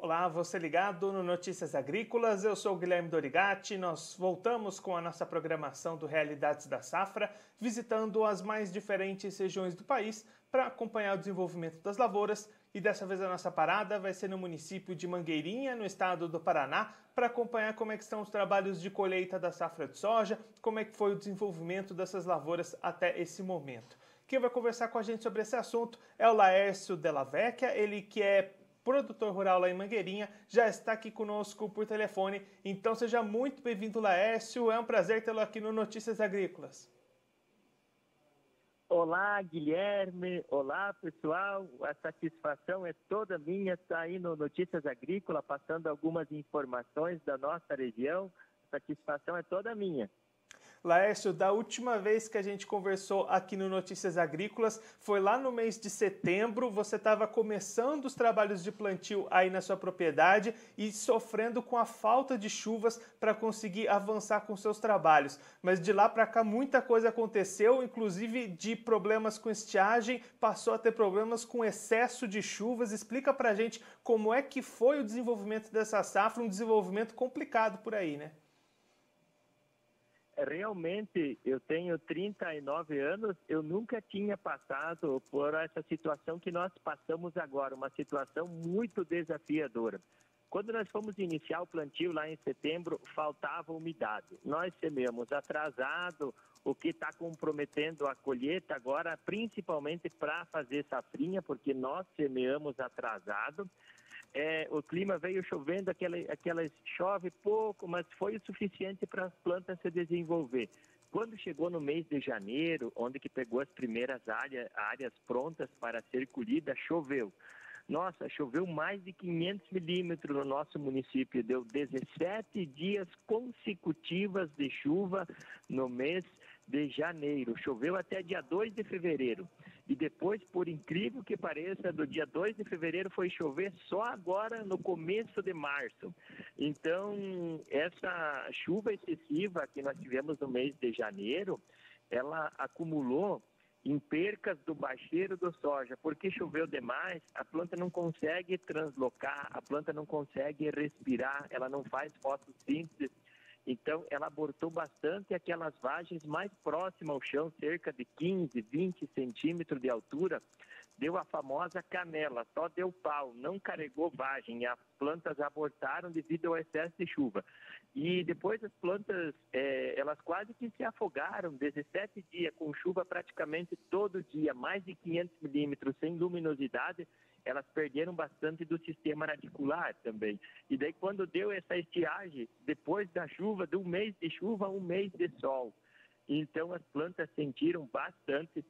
Olá, você ligado no Notícias Agrícolas, eu sou o Guilherme Dorigatti. Nós voltamos com a nossa programação do Realidades da Safra, visitando as mais diferentes regiões do país para acompanhar o desenvolvimento das lavouras. E dessa vez a nossa parada vai ser no município de Mangueirinha, no estado do Paraná, para acompanhar como é que estão os trabalhos de colheita da safra de soja, como é que foi o desenvolvimento dessas lavouras até esse momento. Quem vai conversar com a gente sobre esse assunto é o Laércio Della Vecchia, ele que é produtor rural lá em Mangueirinha, já está aqui conosco por telefone. Então seja muito bem-vindo, Laércio. É um prazer tê-lo aqui no Notícias Agrícolas. Olá, Guilherme. Olá, pessoal. A satisfação é toda minha estar aí no Notícias Agrícolas, passando algumas informações da nossa região. A satisfação é toda minha. Laércio, da última vez que a gente conversou aqui no Notícias Agrícolas, foi lá no mês de setembro, você estava começando os trabalhos de plantio aí na sua propriedade e sofrendo com a falta de chuvas para conseguir avançar com seus trabalhos. Mas de lá para cá muita coisa aconteceu, inclusive de problemas com estiagem, passou a ter problemas com excesso de chuvas. Explica para a gente como é que foi o desenvolvimento dessa safra, um desenvolvimento complicado por aí, né? Realmente, eu tenho 39 anos, eu nunca tinha passado por essa situação que nós passamos agora, uma situação muito desafiadora. Quando nós fomos iniciar o plantio lá em setembro, faltava umidade. Nós semeamos atrasado, o que está comprometendo a colheita agora, principalmente para fazer safrinha, porque nós semeamos atrasado. O clima veio chovendo, aquela chove pouco, mas foi o suficiente para as plantas se desenvolver. Quando chegou no mês de janeiro, onde que pegou as primeiras áreas prontas para ser colhida, choveu. Nossa, choveu mais de 500 milímetros no nosso município, deu 17 dias consecutivas de chuva no mês de janeiro. Choveu até dia 2 de fevereiro. E depois, por incrível que pareça, do dia 2 de fevereiro foi chover só agora no começo de março. Então, essa chuva excessiva que nós tivemos no mês de janeiro, ela acumulou em percas do bacheiro do soja, porque choveu demais, a planta não consegue translocar, a planta não consegue respirar, ela não faz fotossíntese, então ela abortou bastante aquelas vagens mais próximas ao chão, cerca de 15, 20 centímetros de altura, deu a famosa canela, só deu pau, não carregou vagem, as plantas abortaram devido ao excesso de chuva. E depois as plantas, elas quase que se afogaram, 17 dias, com chuva praticamente todo dia, mais de 500 milímetros, sem luminosidade, elas perderam bastante do sistema radicular também. E daí quando deu essa estiagem, depois da chuva, de um mês de chuva, um mês de sol. Então as plantas sentiram bastante,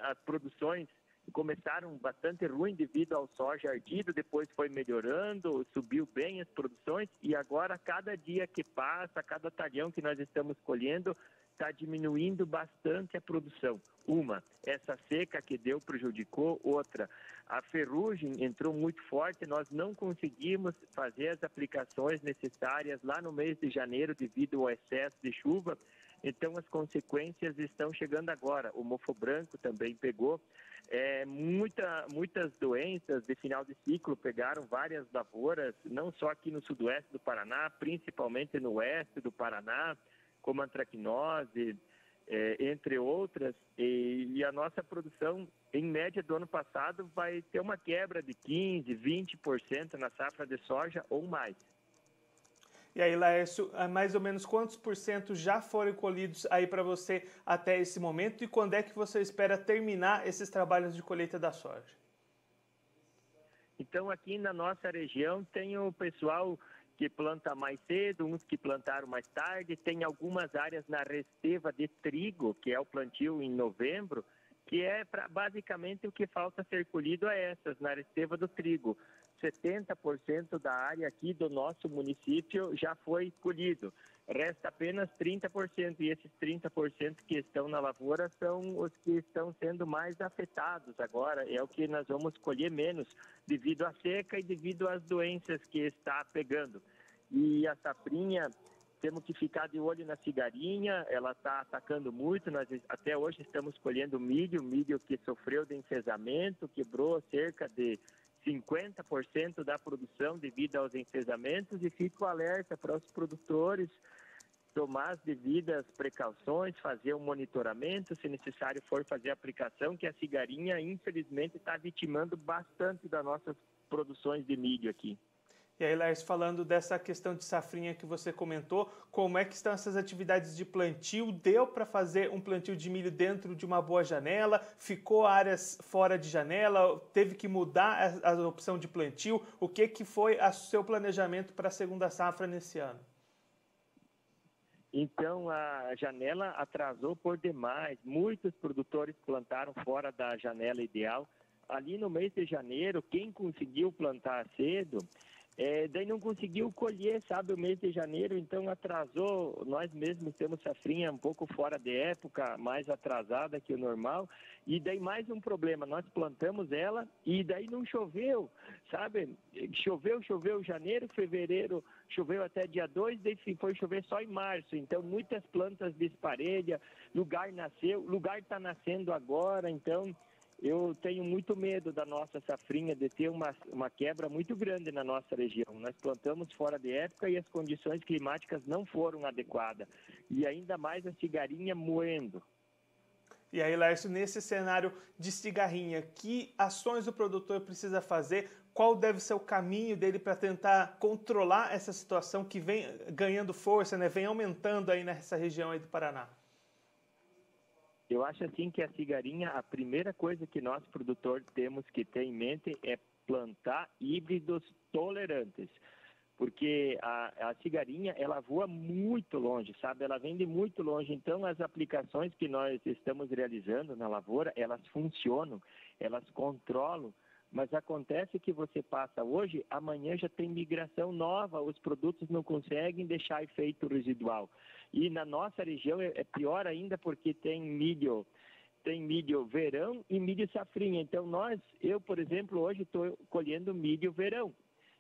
as produções começaram bastante ruim devido ao soja ardido, depois foi melhorando, subiu bem as produções e agora cada dia que passa, cada talhão que nós estamos colhendo, está diminuindo bastante a produção. Uma, essa seca que prejudicou. Outra, a ferrugem entrou muito forte, nós não conseguimos fazer as aplicações necessárias lá no mês de janeiro devido ao excesso de chuva. Então as consequências estão chegando agora. O mofo branco também pegou. Muitas doenças de final de ciclo pegaram várias lavouras, não só aqui no sudoeste do Paraná, principalmente no oeste do Paraná, como antracnose, entre outras, e a nossa produção, em média do ano passado, vai ter uma quebra de 15%, 20% na safra de soja ou mais. E aí, Laércio, mais ou menos quantos por cento já foram colhidos aí para você até esse momento e quando é que você espera terminar esses trabalhos de colheita da soja? Então, aqui na nossa região tem o pessoal que planta mais cedo, uns que plantaram mais tarde, tem algumas áreas na resteva de trigo, que é o plantio em novembro, que basicamente o que falta ser colhido é essas, na resteva do trigo. 70% da área aqui do nosso município já foi colhido. Resta apenas 30%, e esses 30% que estão na lavoura são os que estão sendo mais afetados agora, é o que nós vamos colher menos, devido à seca e devido às doenças que está pegando. E a safrinha, temos que ficar de olho na cigarinha, ela está atacando muito, nós até hoje estamos colhendo milho que sofreu de enfesamento, quebrou cerca de 50% da produção devido aos enfesamentos, e fico alerta para os produtores tomar as devidas precauções, fazer um monitoramento, se necessário for fazer a aplicação, que a cigarinha, infelizmente, está vitimando bastante das nossas produções de milho aqui. E aí, Laércio, falando dessa questão de safrinha que você comentou, como é que estão essas atividades de plantio? Deu para fazer um plantio de milho dentro de uma boa janela? Ficou áreas fora de janela? Teve que mudar a opção de plantio? O que foi o seu planejamento para a segunda safra nesse ano? Então, a janela atrasou por demais. Muitos produtores plantaram fora da janela ideal. Ali no mês de janeiro, quem conseguiu plantar cedo, daí não conseguiu colher, sabe, o mês de janeiro, então atrasou. Nós mesmos temos safrinha um pouco fora de época, mais atrasada que o normal, e daí mais um problema, nós plantamos ela e daí não choveu, sabe, choveu janeiro, fevereiro, choveu até dia 2, daí foi chover só em março, então muitas plantas desparelham, lugar está nascendo agora, então eu tenho muito medo da nossa safrinha de ter uma quebra muito grande na nossa região. Nós plantamos fora de época e as condições climáticas não foram adequadas. E ainda mais a cigarinha moendo. E aí, Laércio, nesse cenário de cigarrinha, que ações o produtor precisa fazer? Qual deve ser o caminho dele para tentar controlar essa situação que vem ganhando força, né? Vem aumentando aí nessa região aí do Paraná? Eu acho assim que a cigarinha, a primeira coisa que nós produtores temos que ter em mente é plantar híbridos tolerantes, porque a cigarinha, ela voa muito longe, sabe? Ela vem de muito longe, então as aplicações que nós estamos realizando na lavoura, elas funcionam, elas controlam, mas acontece que você passa hoje, amanhã já tem migração nova, os produtos não conseguem deixar efeito residual. E na nossa região é pior ainda porque tem milho verão e milho safrinha. Então eu, por exemplo, hoje estou colhendo milho verão.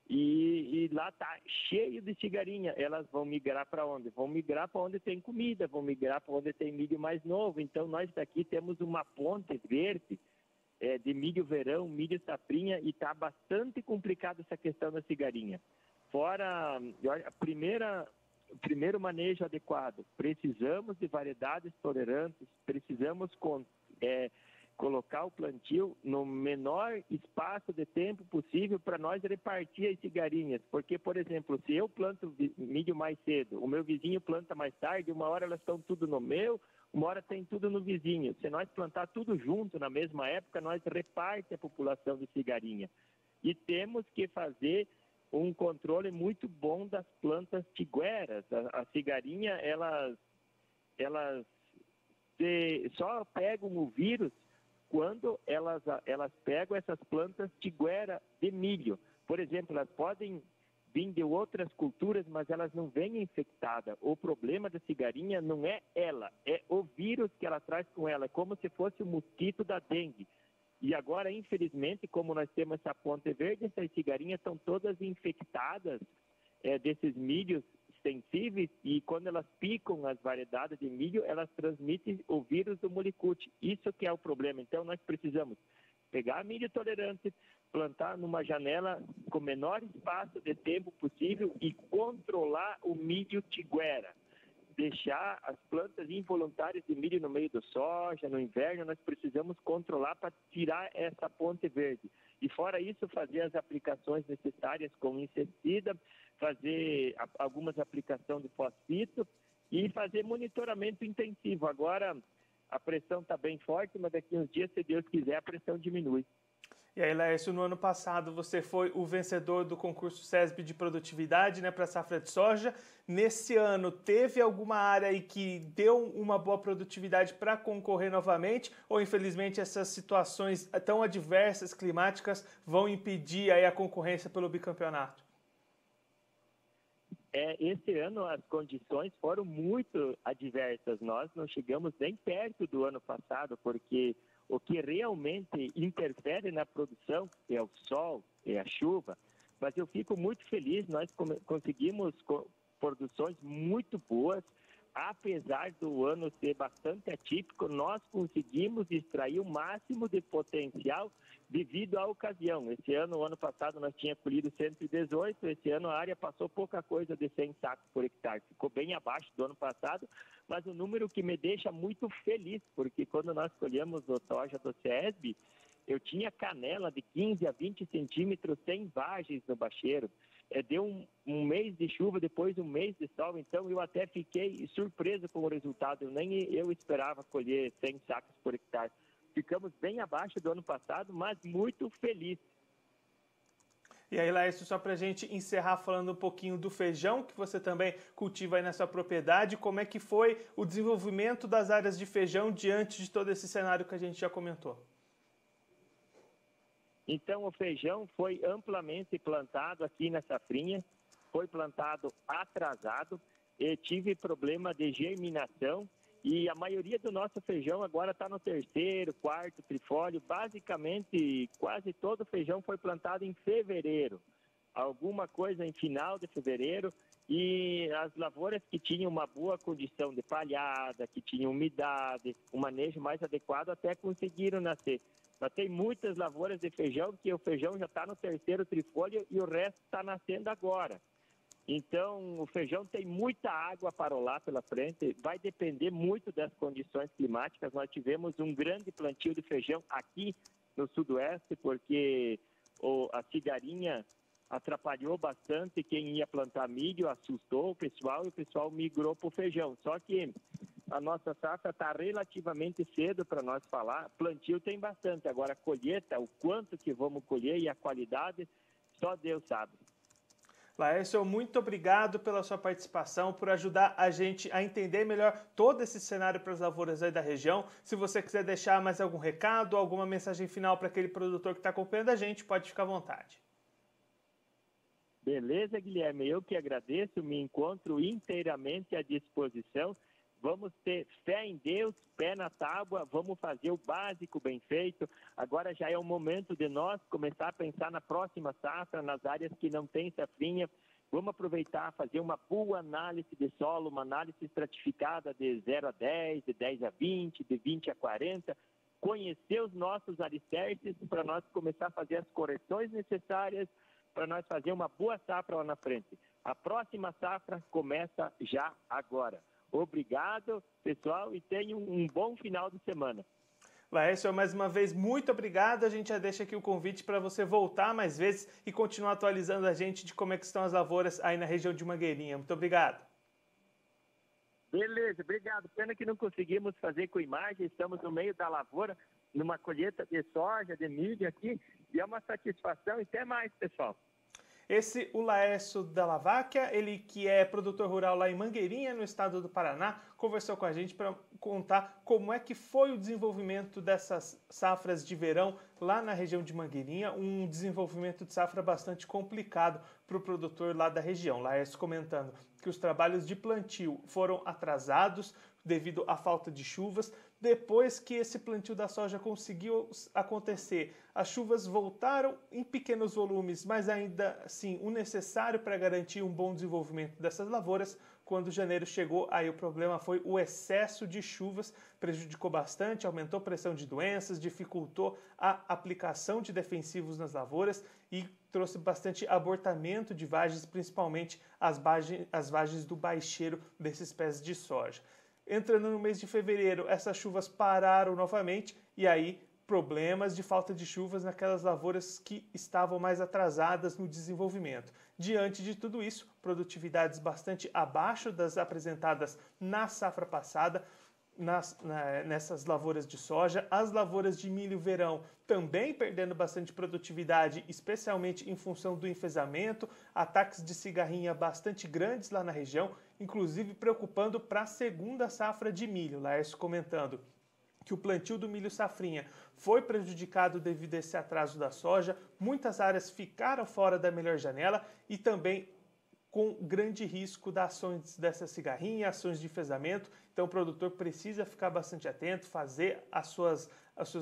E lá está cheio de cigarinha. Elas vão migrar para onde? Vão migrar para onde tem comida, vão migrar para onde tem milho mais novo. Então nós daqui temos uma ponte verde de milho verão, milho safrinha, e está bastante complicada essa questão da cigarinha. Fora o primeiro manejo adequado, precisamos de variedades tolerantes, precisamos colocar o plantio no menor espaço de tempo possível para nós repartir as cigarinhas, porque, por exemplo, se eu planto milho mais cedo, o meu vizinho planta mais tarde, uma hora elas estão tudo no meu, uma hora tem tudo no vizinho. Se nós plantar tudo junto na mesma época, nós reparte a população de cigarinha. E temos que fazer um controle muito bom das plantas tigueras. A cigarinha, elas só pegam o vírus quando elas pegam essas plantas tiguera de milho. Por exemplo, elas podem vir de outras culturas, mas elas não vêm infectadas. O problema da cigarinha não é ela, é o vírus que ela traz com ela, é como se fosse o mosquito da dengue. E agora, infelizmente, como nós temos essa ponte verde, essas cigarinhas estão todas infectadas desses milhos sensíveis, e quando elas picam as variedades de milho, elas transmitem o vírus do molicute. Isso que é o problema. Então, nós precisamos pegar milho tolerante, plantar numa janela com o menor espaço de tempo possível e controlar o milho tiguera. Deixar as plantas involuntárias de milho no meio do soja, no inverno, nós precisamos controlar para tirar essa ponte verde. E fora isso, fazer as aplicações necessárias com inseticida, fazer algumas aplicações de fosfito e fazer monitoramento intensivo. Agora a pressão está bem forte, mas daqui a uns dias, se Deus quiser, a pressão diminui. E aí, Laércio, no ano passado você foi o vencedor do concurso SESB de produtividade, né, para a safra de soja. Nesse ano, teve alguma área aí que deu uma boa produtividade para concorrer novamente? Ou, infelizmente, essas situações tão adversas, climáticas, vão impedir aí a concorrência pelo bicampeonato? Esse ano as condições foram muito adversas. Nós não chegamos nem perto do ano passado, porque o que realmente interfere na produção é o sol, é a chuva. Mas eu fico muito feliz, nós conseguimos produções muito boas. apesar do ano ser bastante atípico, nós conseguimos extrair o máximo de potencial devido à ocasião. Esse ano, o ano passado, nós tínhamos colhido 118, esse ano a área passou pouca coisa de 100 sacos por hectare. Ficou bem abaixo do ano passado, mas um número que me deixa muito feliz, porque quando nós colhemos o soja do CESB, eu tinha canela de 15 a 20 centímetros sem vagens no bacheiro. Deu um mês de chuva, depois um mês de sol, então eu até fiquei surpreso com o resultado. Nem eu esperava colher 100 sacos por hectare. Ficamos bem abaixo do ano passado, mas muito felizes. E aí, Laércio, só para a gente encerrar falando um pouquinho do feijão, que você também cultiva aí na sua propriedade, como é que foi o desenvolvimento das áreas de feijão diante de todo esse cenário que a gente já comentou? Então, o feijão foi amplamente plantado aqui na safrinha, foi plantado atrasado, tive problema de germinação e a maioria do nosso feijão agora está no terceiro, quarto trifólio. Basicamente, quase todo o feijão foi plantado em fevereiro, alguma coisa em final de fevereiro, e as lavouras que tinham uma boa condição de palhada, que tinham umidade, um manejo mais adequado, até conseguiram nascer. Mas tem muitas lavouras de feijão que o feijão já está no terceiro trifólio e o resto está nascendo agora. Então, o feijão tem muita água para rolar pela frente, vai depender muito das condições climáticas. Nós tivemos um grande plantio de feijão aqui no sudoeste, porque a cigarinha atrapalhou bastante quem ia plantar milho, assustou o pessoal e o pessoal migrou para o feijão. Só que a nossa safra está relativamente cedo para nós falar. Plantio tem bastante, agora colheita, o quanto que vamos colher e a qualidade, só Deus sabe. Laércio, muito obrigado pela sua participação, por ajudar a gente a entender melhor todo esse cenário para as lavouras aí da região. Se você quiser deixar mais algum recado, alguma mensagem final para aquele produtor que está acompanhando a gente, pode ficar à vontade. Beleza, Guilherme, eu que agradeço, me encontro inteiramente à disposição. Vamos ter fé em Deus, pé na tábua, vamos fazer o básico bem feito. Agora já é o momento de nós começar a pensar na próxima safra, nas áreas que não tem safrinha. Vamos aproveitar, fazer uma boa análise de solo, uma análise estratificada de 0 a 10, de 10 a 20, de 20 a 40. Conhecer os nossos alicerces para nós começar a fazer as correções necessárias para nós fazer uma boa safra lá na frente. A próxima safra começa já agora. Obrigado, pessoal, e tenham um bom final de semana. Laércio, mais uma vez, muito obrigado. A gente já deixa aqui o convite para você voltar mais vezes e continuar atualizando a gente de como é que estão as lavouras aí na região de Mangueirinha. Muito obrigado. Beleza, obrigado. Pena que não conseguimos fazer com imagem, estamos no meio da lavoura, numa colheita de soja, de milho aqui, e é uma satisfação. E até mais, pessoal. Esse, o Laércio Dalla-Vacchia, ele que é produtor rural lá em Mangueirinha, no estado do Paraná, conversou com a gente para contar como é que foi o desenvolvimento dessas safras de verão lá na região de Mangueirinha, um desenvolvimento de safra bastante complicado para o produtor lá da região. Laércio comentando que os trabalhos de plantio foram atrasados devido à falta de chuvas. Depois que esse plantio da soja conseguiu acontecer, as chuvas voltaram em pequenos volumes, mas ainda assim o necessário para garantir um bom desenvolvimento dessas lavouras. Quando janeiro chegou, aí o problema foi o excesso de chuvas, prejudicou bastante, aumentou a pressão de doenças, dificultou a aplicação de defensivos nas lavouras e trouxe bastante abortamento de vagens, principalmente as vagens do baixeiro desses pés de soja. Entrando no mês de fevereiro, essas chuvas pararam novamente e aí problemas de falta de chuvas naquelas lavouras que estavam mais atrasadas no desenvolvimento. Diante de tudo isso, produtividades bastante abaixo das apresentadas na safra passada, nessas lavouras de soja. As lavouras de milho verão também perdendo bastante produtividade, especialmente em função do enfezamento, ataques de cigarrinha bastante grandes lá na região, inclusive preocupando para a segunda safra de milho. Laércio comentando que o plantio do milho safrinha foi prejudicado devido a esse atraso da soja, muitas áreas ficaram fora da melhor janela e também com grande risco das ações dessa cigarrinha, ações de enfezamento. Então o produtor precisa ficar bastante atento, fazer as suas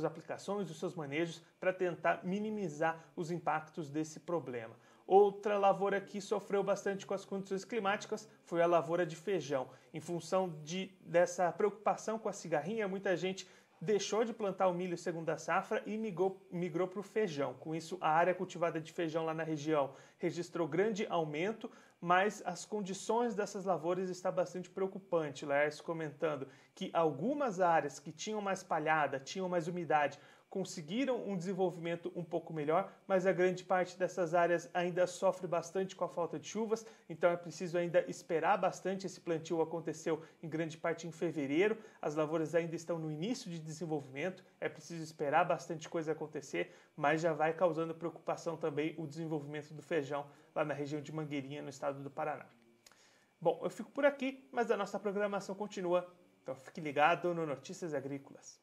aplicações, os seus manejos para tentar minimizar os impactos desse problema. Outra lavoura que sofreu bastante com as condições climáticas foi a lavoura de feijão. Em função dessa preocupação com a cigarrinha, muita gente deixou de plantar o milho segunda safra e migrou para o feijão. Com isso, a área cultivada de feijão lá na região registrou grande aumento, mas as condições dessas lavouras estão bastante preocupantes. Laércio comentando que algumas áreas que tinham mais palhada, tinham mais umidade, conseguiram um desenvolvimento um pouco melhor, mas a grande parte dessas áreas ainda sofre bastante com a falta de chuvas, então é preciso ainda esperar bastante. Esse plantio aconteceu em grande parte em fevereiro, as lavouras ainda estão no início de desenvolvimento, é preciso esperar bastante coisa acontecer, mas já vai causando preocupação também o desenvolvimento do feijão lá na região de Mangueirinha, no estado do Paraná. Bom, eu fico por aqui, mas a nossa programação continua, então fique ligado no Notícias Agrícolas.